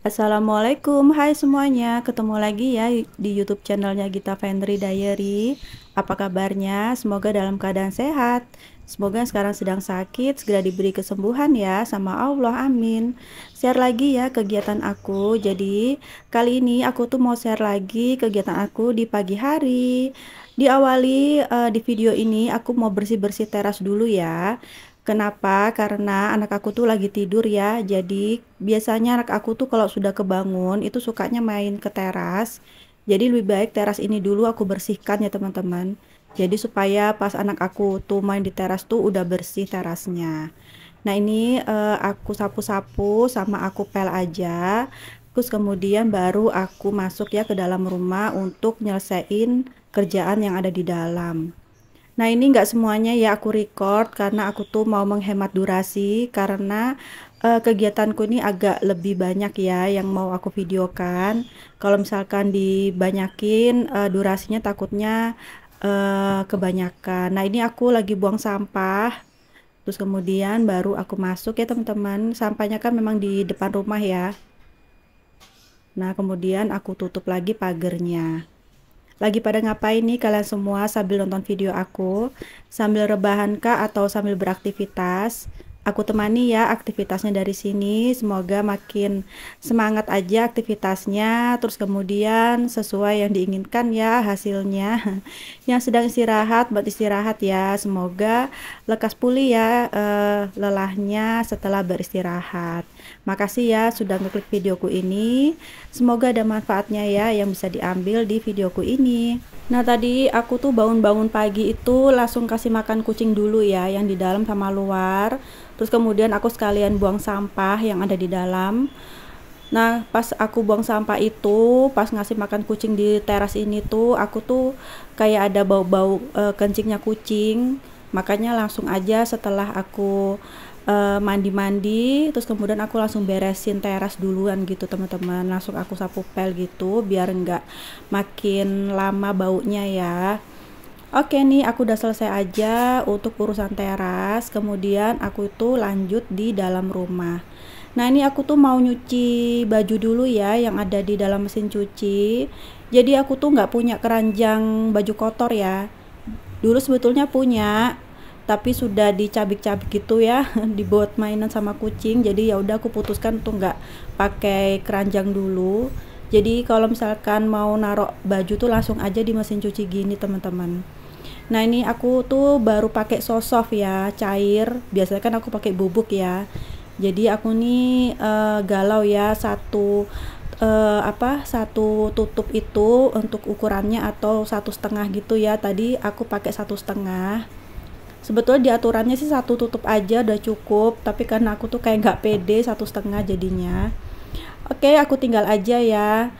Assalamualaikum, hai semuanya. Ketemu lagi ya di YouTube channelnya Gita Fendri Diary. Apa kabarnya? Semoga dalam keadaan sehat. Semoga yang sekarang sedang sakit segera diberi kesembuhan ya sama Allah, amin. Share lagi ya kegiatan aku. Jadi kali ini aku tuh mau share lagi kegiatan aku di pagi hari. Diawali di video ini aku mau bersih-bersih teras dulu ya. Kenapa? Karena anak aku tuh lagi tidur ya. Jadi biasanya anak aku tuh kalau sudah kebangun itu sukanya main ke teras. Jadi lebih baik teras ini dulu aku bersihkan ya teman-teman. Jadi supaya pas anak aku tuh main di teras tuh udah bersih terasnya. Nah ini aku sapu-sapu sama aku pel aja. Terus kemudian baru aku masuk ya ke dalam rumah untuk nyelesain kerjaan yang ada di dalam. Nah ini nggak semuanya ya aku record karena aku tuh mau menghemat durasi karena kegiatanku ini agak lebih banyak ya yang mau aku videokan. Kalau misalkan dibanyakin durasinya takutnya kebanyakan. Nah ini aku lagi buang sampah, terus kemudian baru aku masuk ya teman-teman. Sampahnya kan memang di depan rumah ya. Nah kemudian aku tutup lagi pagernya. Lagi pada ngapain nih kalian semua sambil nonton video aku? Sambil rebahan kah atau sambil beraktivitas? Aku temani ya aktivitasnya dari sini. Semoga makin semangat aja aktivitasnya. Terus kemudian sesuai yang diinginkan ya hasilnya. Yang sedang istirahat buat istirahat ya. Semoga lekas pulih ya lelahnya setelah beristirahat. Makasih ya sudah ngeklik videoku ini. Semoga ada manfaatnya ya yang bisa diambil di videoku ini. Nah tadi aku tuh bangun-bangun pagi itu langsung kasih makan kucing dulu ya, yang di dalam sama luar. Terus kemudian aku sekalian buang sampah yang ada di dalam. Nah pas aku buang sampah itu, pas ngasih makan kucing di teras ini tuh, aku tuh kayak ada bau-bau kencingnya kucing. Makanya langsung aja setelah aku mandi-mandi, terus kemudian aku langsung beresin teras duluan gitu teman-teman. Langsung aku sapu pel gitu biar enggak makin lama baunya ya. Oke nih aku udah selesai aja untuk urusan teras. Kemudian aku itu lanjut di dalam rumah. Nah ini aku tuh mau nyuci baju dulu ya yang ada di dalam mesin cuci. Jadi aku tuh nggak punya keranjang baju kotor ya. Dulu sebetulnya punya, tapi sudah dicabik-cabik gitu ya, dibuat mainan sama kucing. Jadi ya udah aku putuskan untuk nggak pakai keranjang dulu. Jadi kalau misalkan mau narok baju tuh langsung aja di mesin cuci gini teman-teman. Nah ini aku tuh baru pakai sosof ya, cair. Biasanya kan aku pakai bubuk ya. Jadi aku nih galau ya satu tutup itu untuk ukurannya atau 1,5 gitu ya. Tadi aku pakai 1,5. Sebetulnya di aturannya sih satu tutup aja udah cukup, tapi karena aku tuh kayak nggak pede 1,5 jadinya. Oke, aku tinggal aja ya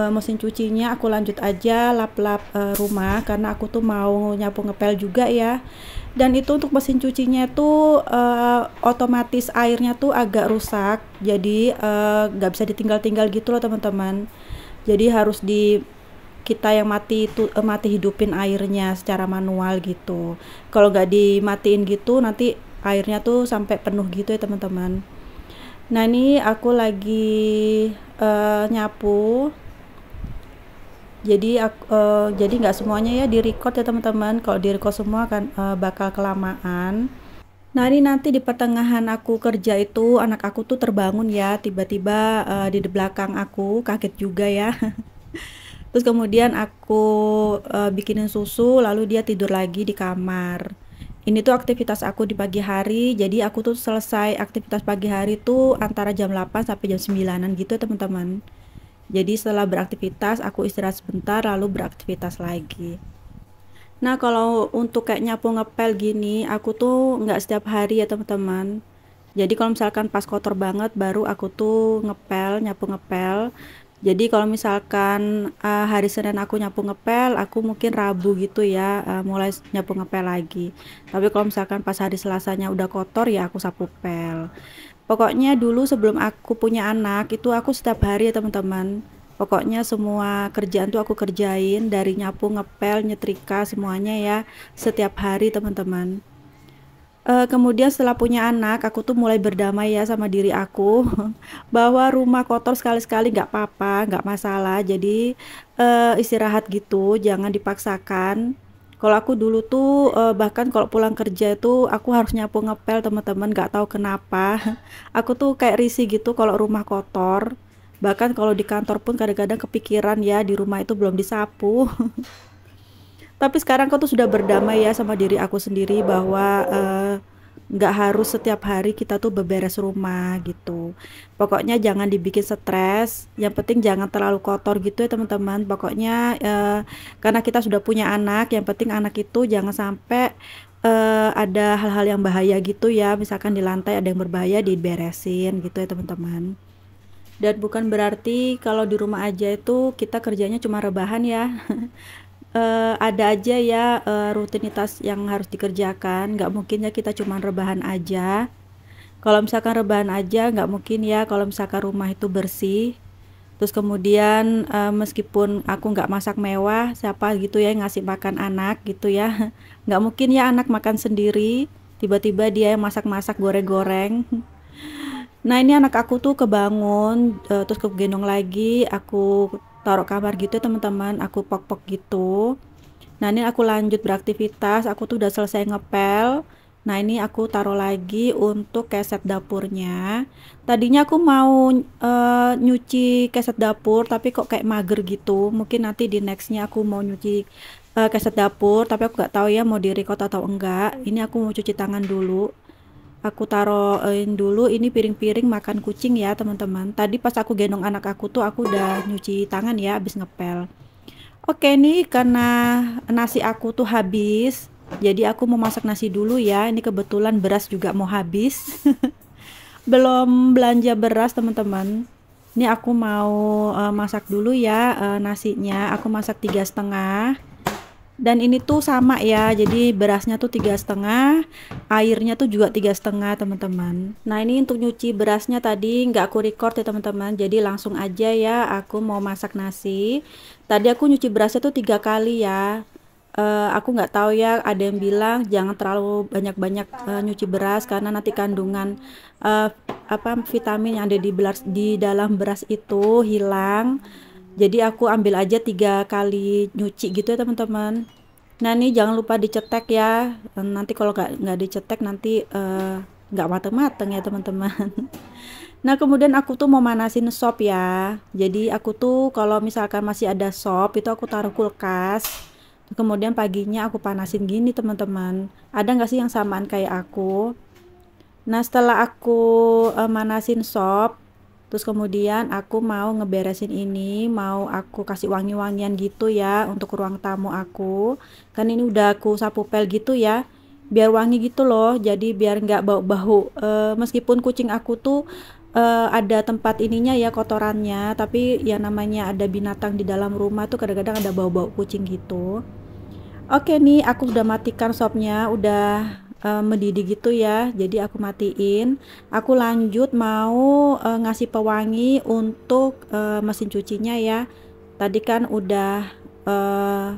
mesin cucinya. Aku lanjut aja lap-lap rumah karena aku tuh mau nyapu ngepel juga ya. Dan itu untuk mesin cucinya tuh otomatis airnya tuh agak rusak, jadi nggak bisa ditinggal-tinggal gitu loh teman-teman. Jadi harus kita yang mati hidupin airnya secara manual gitu. Kalau nggak dimatiin gitu nanti airnya tuh sampai penuh gitu ya teman-teman. Nah ini aku lagi nyapu. Jadi nggak semuanya ya di record ya teman-teman. Kalau di record semua kan bakal kelamaan. Nah ini nanti di pertengahan aku kerja itu anak aku tuh terbangun ya tiba-tiba di belakang aku, kaget juga ya. Terus kemudian aku bikinin susu, lalu dia tidur lagi di kamar. Ini tuh aktivitas aku di pagi hari, jadi aku tuh selesai aktivitas pagi hari tuh antara jam 8 sampai jam 9-an gitu ya teman-teman. Jadi setelah beraktivitas, aku istirahat sebentar lalu beraktivitas lagi. Nah kalau untuk kayak nyapu ngepel gini, aku tuh nggak setiap hari ya teman-teman. Jadi kalau misalkan pas kotor banget baru aku tuh ngepel, nyapu ngepel. Jadi kalau misalkan hari Senin aku nyapu ngepel, aku mungkin Rabu gitu ya mulai nyapu ngepel lagi. Tapi kalau misalkan pas hari Selasanya udah kotor ya aku sapu pel. Pokoknya dulu sebelum aku punya anak itu aku setiap hari ya teman-teman. Pokoknya semua kerjaan tuh aku kerjain dari nyapu, ngepel, nyetrika semuanya ya setiap hari teman-teman. Kemudian setelah punya anak, aku tuh mulai berdamai ya sama diri aku, bahwa rumah kotor sekali-sekali nggak apa-apa, nggak masalah. Jadi, istirahat gitu, jangan dipaksakan. Kalau aku dulu tuh, bahkan kalau pulang kerja itu aku harus nyapu ngepel teman-teman, nggak tahu kenapa. Aku tuh kayak risih gitu kalau rumah kotor. Bahkan kalau di kantor pun kadang-kadang kepikiran ya, di rumah itu belum disapu. Tapi sekarang aku tuh sudah berdamai ya sama diri aku sendiri bahwa nggak harus setiap hari kita tuh beberes rumah gitu. Pokoknya jangan dibikin stres. Yang penting jangan terlalu kotor gitu ya teman-teman. Pokoknya karena kita sudah punya anak, yang penting anak itu jangan sampai ada hal-hal yang bahaya gitu ya. Misalkan di lantai ada yang berbahaya diberesin gitu ya teman-teman. Dan bukan berarti kalau di rumah aja itu kita kerjanya cuma rebahan ya. Ada aja ya, rutinitas yang harus dikerjakan, nggak mungkin ya kita cuman rebahan aja. Kalau misalkan rebahan aja nggak mungkin ya kalau misalkan rumah itu bersih. Terus kemudian, meskipun aku nggak masak mewah, siapa gitu ya yang ngasih makan anak gitu ya. Nggak mungkin ya anak makan sendiri, tiba-tiba dia yang masak-masak, goreng-goreng. Nah ini anak aku tuh kebangun, terus kegendong lagi, aku taruh kamar gitu ya teman-teman, aku pok-pok gitu. Nah ini aku lanjut beraktivitas, aku tuh udah selesai ngepel. Nah ini aku taruh lagi untuk keset dapurnya. Tadinya aku mau nyuci keset dapur, tapi kok kayak mager gitu. Mungkin nanti di nextnya aku mau nyuci keset dapur, tapi aku nggak tahu ya mau di record atau enggak. Ini aku mau cuci tangan dulu. Aku taruhin dulu ini piring-piring makan kucing ya teman-teman. Tadi pas aku gendong anak aku tuh aku udah nyuci tangan ya abis ngepel. Oke nih karena nasi aku tuh habis, jadi aku mau masak nasi dulu ya. Ini kebetulan beras juga mau habis. Belum belanja beras teman-teman. Ini aku mau masak dulu ya nasinya. Aku masak 3,5. Dan ini tuh sama ya, jadi berasnya tuh 3,5, airnya tuh juga 3,5 teman-teman. Nah ini untuk nyuci berasnya tadi nggak aku record ya teman-teman, jadi langsung aja ya aku mau masak nasi. Tadi aku nyuci berasnya tuh 3 kali ya. Aku nggak tahu ya, ada yang bilang jangan terlalu banyak-banyak nyuci beras karena nanti kandungan eh, apa vitamin yang ada di dalam beras itu hilang. Jadi aku ambil aja 3 kali nyuci gitu ya teman-teman. Nah ini jangan lupa dicetek ya. Nanti kalau nggak dicetek nanti nggak mateng-mateng ya teman-teman. Nah kemudian aku tuh mau manasin sop ya. Jadi aku tuh kalau misalkan masih ada sop itu aku taruh kulkas. Kemudian paginya aku panasin gini teman-teman. Ada nggak sih yang samaan kayak aku? Nah setelah aku manasin sop, terus kemudian aku mau ngeberesin ini, mau aku kasih wangi-wangian gitu ya untuk ruang tamu aku. Kan ini udah aku sapu pel gitu ya, biar wangi gitu loh. Jadi biar nggak bau-bau. Meskipun kucing aku tuh ada tempat ininya ya kotorannya, tapi ya namanya ada binatang di dalam rumah tuh kadang-kadang ada bau-bau kucing gitu. Oke nih, aku udah matikan sopnya, udah mendidih gitu ya. Jadi aku matiin. Aku lanjut mau ngasih pewangi untuk mesin cucinya ya. Tadi kan udah eh,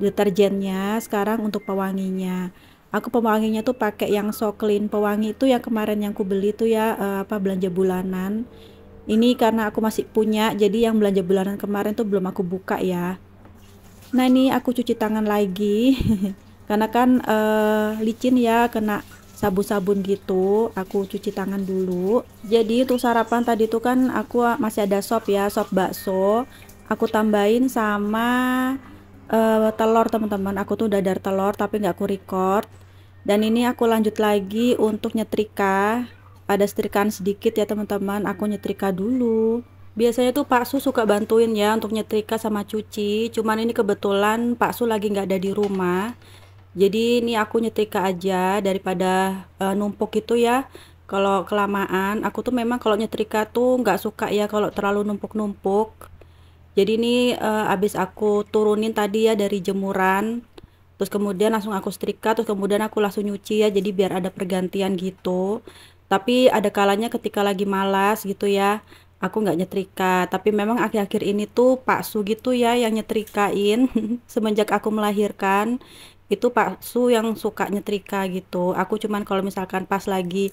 deterjennya, sekarang untuk pewanginya. Aku pewanginya tuh pakai yang So Clean pewangi itu yang kemarin yang aku beli tuh ya apa belanja bulanan. Ini karena aku masih punya, jadi yang belanja bulanan kemarin tuh belum aku buka ya. Nah ini aku cuci tangan lagi karena kan licin ya kena sabun-sabun gitu. Aku cuci tangan dulu. Jadi untuk sarapan tadi tuh kan aku masih ada sop ya, sop bakso. Aku tambahin sama telur teman-teman. Aku tuh dadar telur tapi nggak aku record. Dan ini aku lanjut lagi untuk nyetrika. Ada setrikaan sedikit ya teman-teman. Aku nyetrika dulu. Biasanya tuh Pak Su suka bantuin ya untuk nyetrika sama cuci. Cuman ini kebetulan Pak Su lagi nggak ada di rumah. Jadi ini aku nyetrika aja daripada numpuk gitu ya. Kalau kelamaan, aku tuh memang kalau nyetrika tuh nggak suka ya kalau terlalu numpuk-numpuk. Jadi ini abis aku turunin tadi ya dari jemuran. Terus kemudian langsung aku setrika, terus kemudian aku langsung nyuci ya. Jadi biar ada pergantian gitu. Tapi ada kalanya ketika lagi malas gitu ya, aku nggak nyetrika. Tapi memang akhir-akhir ini tuh Pak Su gitu ya yang nyetrikain semenjak aku melahirkan. itu Paksu yang suka nyetrika gitu. Aku cuman kalau misalkan pas lagi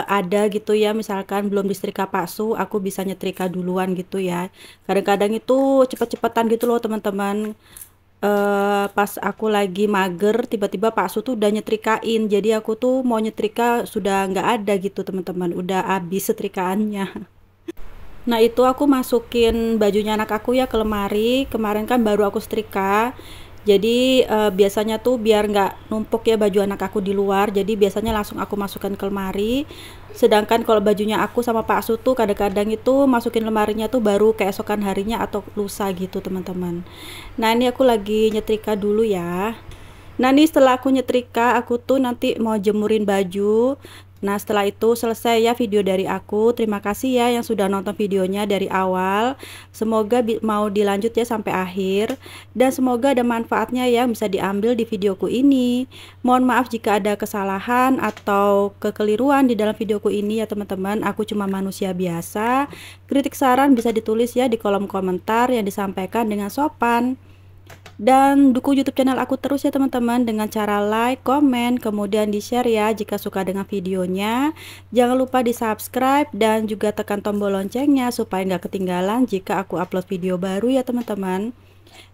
ada gitu ya, misalkan belum disetrika Paksu, aku bisa nyetrika duluan gitu ya. Kadang-kadang itu cepet-cepetan gitu loh teman-teman. Pas aku lagi mager, tiba-tiba Paksu tuh udah nyetrikain. Jadi aku tuh mau nyetrika sudah nggak ada gitu teman-teman, udah habis setrikaannya. Nah itu aku masukin bajunya anak aku ya ke lemari. Kemarin kan baru aku setrika. Jadi biasanya tuh biar nggak numpuk ya baju anak aku di luar. Jadi biasanya langsung aku masukkan ke lemari. Sedangkan kalau bajunya aku sama Pak Su tuh kadang-kadang itu masukin lemarinya tuh baru keesokan harinya atau lusa gitu teman-teman. Nah ini aku lagi nyetrika dulu ya. Nah nih setelah aku nyetrika, aku tuh nanti mau jemurin baju. Nah setelah itu selesai ya video dari aku. Terima kasih ya yang sudah nonton videonya dari awal. Semoga mau dilanjut ya sampai akhir. Dan semoga ada manfaatnya yang bisa diambil di videoku ini. Mohon maaf jika ada kesalahan atau kekeliruan di dalam videoku ini ya teman-teman. Aku cuma manusia biasa. Kritik saran bisa ditulis ya di kolom komentar yang disampaikan dengan sopan. Dan dukung YouTube channel aku terus ya teman-teman dengan cara like, komen, kemudian di-share ya jika suka dengan videonya. Jangan lupa di-subscribe dan juga tekan tombol loncengnya supaya nggak ketinggalan jika aku upload video baru ya teman-teman.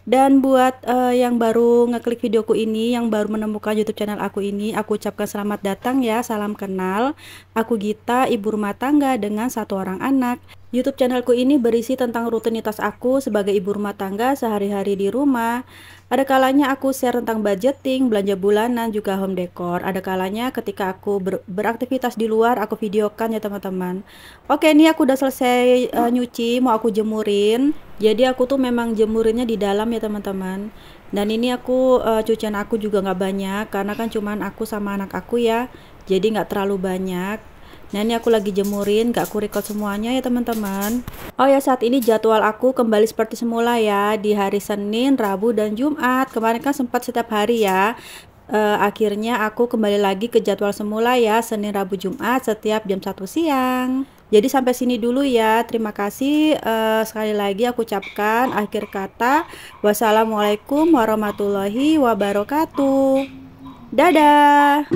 Dan buat yang baru ngeklik videoku ini, yang baru menemukan YouTube channel aku ini, aku ucapkan selamat datang ya, salam kenal. Aku Gita, ibu rumah tangga dengan 1 orang anak. YouTube channelku ini berisi tentang rutinitas aku sebagai ibu rumah tangga sehari-hari di rumah. Ada kalanya aku share tentang budgeting, belanja bulanan, juga home decor. Ada kalanya ketika aku beraktivitas di luar, aku videokan ya teman-teman. Oke, ini aku udah selesai nyuci, mau aku jemurin. Jadi aku tuh memang jemurinnya di dalam ya teman-teman. Dan ini aku cucian aku juga nggak banyak karena kan cuman aku sama anak aku ya. Jadi nggak terlalu banyak. Nah ini aku lagi jemurin, gak aku record semuanya ya teman-teman. Oh ya, saat ini jadwal aku kembali seperti semula ya, di hari Senin, Rabu, dan Jumat. Kemarin kan sempat setiap hari ya. Akhirnya aku kembali lagi ke jadwal semula ya, Senin, Rabu, Jumat setiap jam 1 siang. Jadi sampai sini dulu ya, terima kasih. Sekali lagi aku ucapkan akhir kata, wassalamualaikum warahmatullahi wabarakatuh. Dadah.